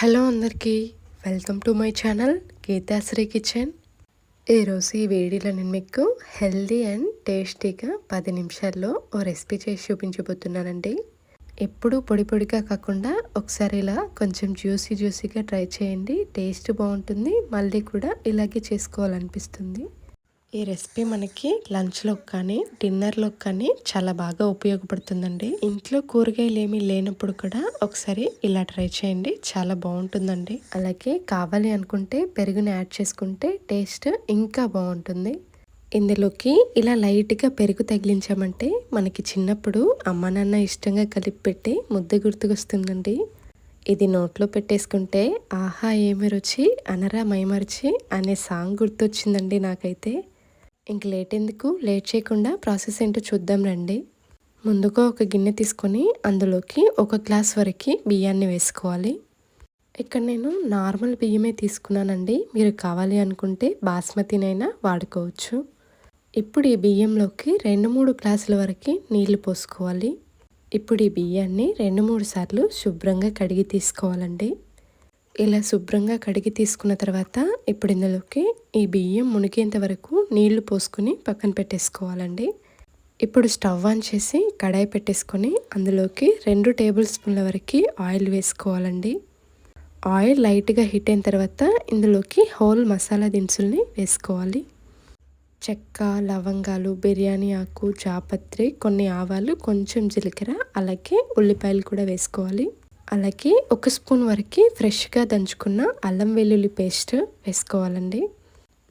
Hello అందరికీ, welcome to my channel Geethasri kitchen. ఈరోజు ఈ వీడియోలో నేను మీకు హెల్దీ అండ్ టేస్టీగా 10 నిమిషాల్లో ఓ రెసిపీ చేసి చూపించబోతున్నానండి. ఎప్పుడూ పొడి పొడిగా కాకుండా ఒకసారి ఇలా కొంచెం జ్యూసీగా ట్రై చేయండి. టేస్ట్ బాగుంటుంది, మళ్ళీ కూడా ఇలాగే చేసుకోవాలనిపిస్తుంది. ఈ రెసిపీ మనకి లంచ్లోకి కానీ డిన్నర్లోకి కానీ చాలా బాగా ఉపయోగపడుతుందండి. ఇంట్లో కూరగాయలు ఏమీ లేనప్పుడు కూడా ఒకసారి ఇలా ట్రై చేయండి, చాలా బాగుంటుందండి. అలాగే కావాలి అనుకుంటే పెరుగుని యాడ్ చేసుకుంటే టేస్ట్ ఇంకా బాగుంటుంది. ఇందులోకి ఇలా లైట్గా పెరుగు తగిలించామంటే మనకి చిన్నప్పుడు అమ్మ నాన్న ఇష్టంగా కలిపి పెట్టి ముద్ద గుర్తుకొస్తుందండి. ఇది నోట్లో పెట్టేసుకుంటే ఆహా ఏమి రుచి అనరా మైమరిచి అనే సాంగ్ గుర్తొచ్చిందండి నాకైతే. ఇంక లేట్ చేయకుండా ప్రాసెస్ ఏంటో చూద్దాం రండి. ముందుగా ఒక గిన్నె తీసుకొని అందులోకి 1 గ్లాస్ వరకు బియ్యాన్ని వేసుకోవాలి. ఇక్కడ నేను నార్మల్ బియ్యమే తీసుకున్నానండి, మీరు కావాలి అనుకుంటే బాస్మతినైనా వాడుకోవచ్చు. ఇప్పుడు ఈ బియ్యంలోకి 2-3 గ్లాసుల వరకు నీళ్లు పోసుకోవాలి. ఇప్పుడు ఈ బియ్యాన్ని 2-3 సార్లు శుభ్రంగా కడిగి తీసుకోవాలండి. ఇలా శుభ్రంగా కడిగి తీసుకున్న తర్వాత ఇప్పుడు ఇందులోకి ఈ బియ్యం మునిగేంత వరకు నీళ్లు పోసుకుని పక్కన పెట్టేసుకోవాలండి. ఇప్పుడు స్టవ్ ఆన్ చేసి కడాయి పెట్టేసుకొని అందులోకి 2 టేబుల్ స్పూన్ల వరకు ఆయిల్ వేసుకోవాలండి. ఆయిల్ లైట్గా హీట్ అయిన తర్వాత ఇందులోకి హోల్ మసాలా దినుసుల్ని వేసుకోవాలి. చెక్క, లవంగాలు, బిర్యానీ ఆకు, జాపత్రి, కొన్ని ఆవాలు, కొంచెం జీలకర్ర, అలాగే ఉల్లిపాయలు కూడా వేసుకోవాలి. అలాగే 1 స్పూన్ వరకు ఫ్రెష్గా దంచుకున్న అల్లం వెల్లుల్లి పేస్ట్ వేసుకోవాలండి.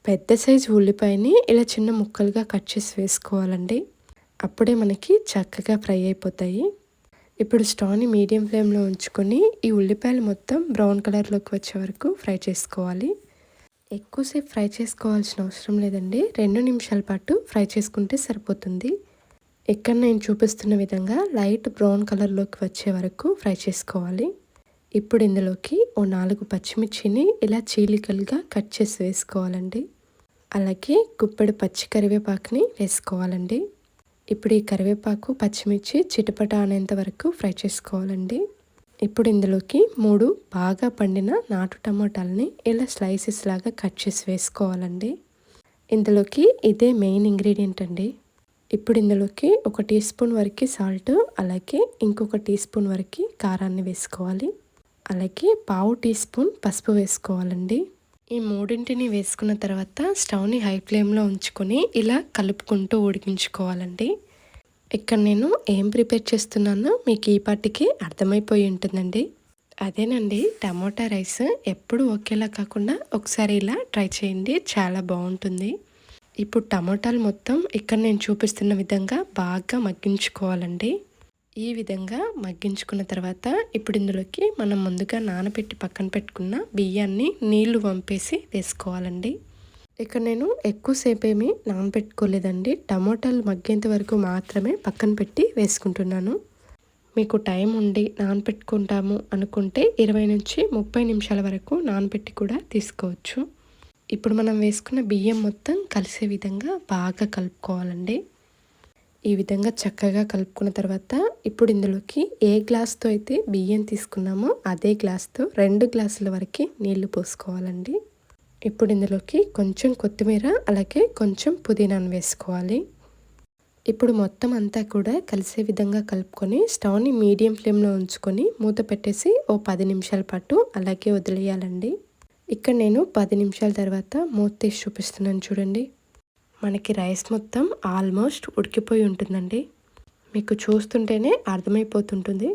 పెద్ద సైజు ఉల్లిపాయని ఇలా చిన్న ముక్కలుగా కట్ చేసి వేసుకోవాలండి. అప్పుడే మనకి చక్కగా ఫ్రై అయిపోతాయి. ఇప్పుడు స్టవ్ని మీడియం ఫ్లేమ్లో ఉంచుకొని ఈ ఉల్లిపాయలు మొత్తం బ్రౌన్ కలర్లోకి వచ్చే వరకు ఫ్రై చేసుకోవాలి. ఎక్కువసేపు ఫ్రై చేసుకోవాల్సిన అవసరం లేదండి, 2 నిమిషాల పాటు ఫ్రై చేసుకుంటే సరిపోతుంది. ఇక్కడ నేను చూపిస్తున్న విధంగా లైట్ బ్రౌన్ కలర్లోకి వచ్చే వరకు ఫ్రై చేసుకోవాలి. ఇప్పుడు ఇందులోకి 4 పచ్చిమిర్చిని ఇలా చీలికలుగా కట్ చేసి వేసుకోవాలండి. అలాగే గుప్పెడు పచ్చి కరివేపాకుని వేసుకోవాలండి. ఇప్పుడు ఈ కరివేపాకు, పచ్చిమిర్చి చిటపట అనేంత వరకు ఫ్రై చేసుకోవాలండి. ఇప్పుడు ఇందులోకి 3 బాగా పండిన నాటు టమాటాలని ఇలా స్లైసెస్ లాగా కట్ చేసి వేసుకోవాలండి. ఇందులోకి ఇదే మెయిన్ ఇంగ్రీడియంట్ అండి. ఇప్పుడు ఇందులోకి 1 టీ స్పూన్ వరకు సాల్ట్, అలాగే ఇంకొక టీ స్పూన్ వరకు కారాన్ని వేసుకోవాలి. అలాగే పావు టీ స్పూన్ పసుపు వేసుకోవాలండి. ఈ మూడింటిని వేసుకున్న తర్వాత స్టవ్ని హై ఫ్లేమ్లో ఉంచుకొని ఇలా కలుపుకుంటూ ఉడికించుకోవాలండి. ఇక్కడ నేను ఏం ప్రిపేర్ చేస్తున్నానో మీకు ఈ పాటికి అర్థమైపోయి ఉంటుందండి. అదేనండి, టమోటా రైస్. ఎప్పుడు ఒకేలా కాకుండా ఒకసారి ఇలా ట్రై చేయండి, చాలా బాగుంటుంది. ఇప్పుడు టమాటాలు మొత్తం ఇక్కడ నేను చూపిస్తున్న విధంగా బాగా మగ్గించుకోవాలండి. ఈ విధంగా మగ్గించుకున్న తర్వాత ఇప్పుడు ఇందులోకి మనం ముందుగా నానబెట్టి పక్కన పెట్టుకున్న బియ్యాన్ని నీళ్లు వంపేసి వేసుకోవాలండి. ఇక్కడ నేను ఎక్కువసేపు ఏమీ నానబెట్టుకోలేదండి, టమాటాలు మగ్గేంత వరకు మాత్రమే పక్కన పెట్టి వేసుకుంటున్నాను. మీకు టైం ఉండి నానబెట్టుకుంటాము అనుకుంటే 20-30 నిమిషాల వరకు నానబెట్టి కూడా తీసుకోవచ్చు. ఇప్పుడు మనం వేసుకున్న బియ్యం మొత్తం కలిసే విధంగా బాగా కలుపుకోవాలండి. ఈ విధంగా చక్కగా కలుపుకున్న తర్వాత ఇప్పుడు ఇందులోకి ఏ గ్లాస్తో అయితే బియ్యం తీసుకున్నామో అదే గ్లాస్తో 2 గ్లాసుల వరకు నీళ్లు పోసుకోవాలండి. ఇప్పుడు ఇందులోకి కొంచెం కొత్తిమీర, అలాగే కొంచెం పుదీనాను వేసుకోవాలి. ఇప్పుడు మొత్తం అంతా కూడా కలిసే విధంగా కలుపుకొని స్టవ్ని మీడియం ఫ్లేమ్లో ఉంచుకొని మూత పెట్టేసి ఓ 10 నిమిషాల పాటు అలాగే వదిలేయాలండి. ఇక్కడ నేను 10 నిమిషాల తర్వాత మూత తీసి చూపిస్తున్నాను చూడండి. మనకి రైస్ మొత్తం ఆల్మోస్ట్ ఉడికిపోయి ఉంటుందండి, మీకు చూస్తుంటేనే అర్థమైపోతుంటుంది.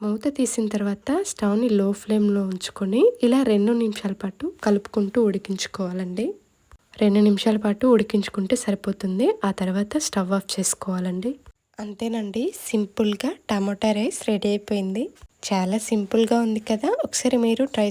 మూత తీసిన తర్వాత స్టవ్ని లో ఫ్లేమ్లో ఉంచుకొని ఇలా 2 నిమిషాల పాటు కలుపుకుంటూ ఉడికించుకోవాలండి. 2 నిమిషాల పాటు ఉడికించుకుంటే సరిపోతుంది. ఆ తర్వాత స్టవ్ ఆఫ్ చేసుకోవాలండి. అంతేనండి, సింపుల్గా టమాటా రైస్ రెడీ అయిపోయింది. చాలా సింపుల్గా ఉంది కదా, ఒకసారి మీరు ట్రై